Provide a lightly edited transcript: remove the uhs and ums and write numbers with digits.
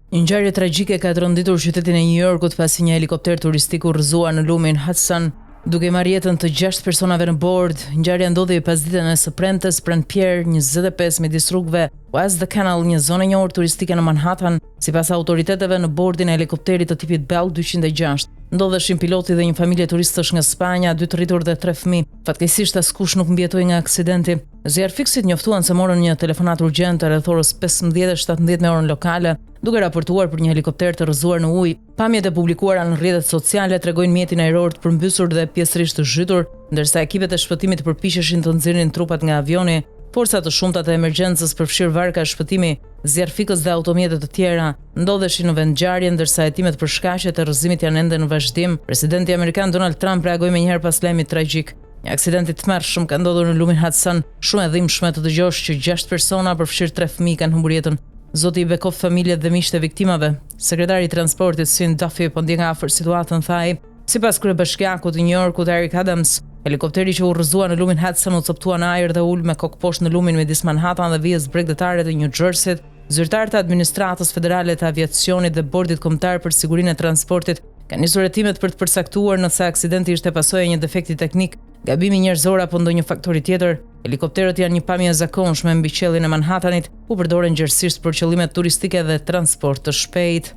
Një ngjarje tragjike ka tronditur qytetin e New Yorkut pasi një helikopter turistik u rrëzua në lumin Hudson, duke marrë jetën të 6 personave në bord. Ngjarja ndodhi pasditën e së premtes pranë Pier 25 midis rrugëve West the Canal, një zonë e njohur turistike në Manhattan, sipas autoriteteve në bordin e helikopterit të tipit Bell 206. Ndodheshin piloti dhe një familje turistësh nga Spanja, 2 të rritur dhe 3 fëmijë. Fatkeqësisht askush nuk mbijetoi nga aksidenti. Zjarfikësit njoftuan se morën një telefonat urgjent rreth orës 15:17 me orën lokale, duke raportuar për një helikopter të rrëzuar në ujë. Pamjet e publikuara në rrjetet sociale tregojnë mjetin ajror të përmbysur dhe pjesërisht të zhytur, ndërsa ekipet e shpëtimit përpiqeshin të nxjerrin trupat nga avioni. Forca të shumta të emergjencës, përfshirë varka shpëtimi, zjarfikës dhe automjete të tjera, ndodheshin në vend ngjarje, ndërsa hetimet për shkaqet e rrëzimit janë ende në vazhdim. Presidenti amerikan Donald Trump reagoi menjëherë pas lajmit tragjik. Një aksident i tmerrshëm ka ndodhur në lumin Hudson, shumë e dhimbshme të dëgjosh që 6 persona, përfshirë 3 fëmijë, kanë humbur jetën. Zoti i bekoft familjet dhe miqtë e viktimave. Sekretari i transportit Sean Duffy po ndjen nga afër situatën, tha ai. Sipas kryebashkiakut të New Yorkut Eric Adams, helikopteri që u rrëzua në lumin Hudson u coptua në ajër dhe ul me kokë poshtë në lumin midis Manhattan dhe vijës bregdetare të New Jerseyt. Zyrtarët e Administratës Federale të Aviacionit dhe Bordit Kombëtar për Sigurinë e Transportit kanë nisur hetimet për të përcaktuar nëse aksidenti ishte pasojë e një defekti teknik, gabimi njerëzor apo ndonjë faktori tjetër. Helikopterët janë një pamje e zakonshme mbi qiellin e Manhattanit, ku përdoren gjerësisht për qëllime turistike dhe transport të shpejtë.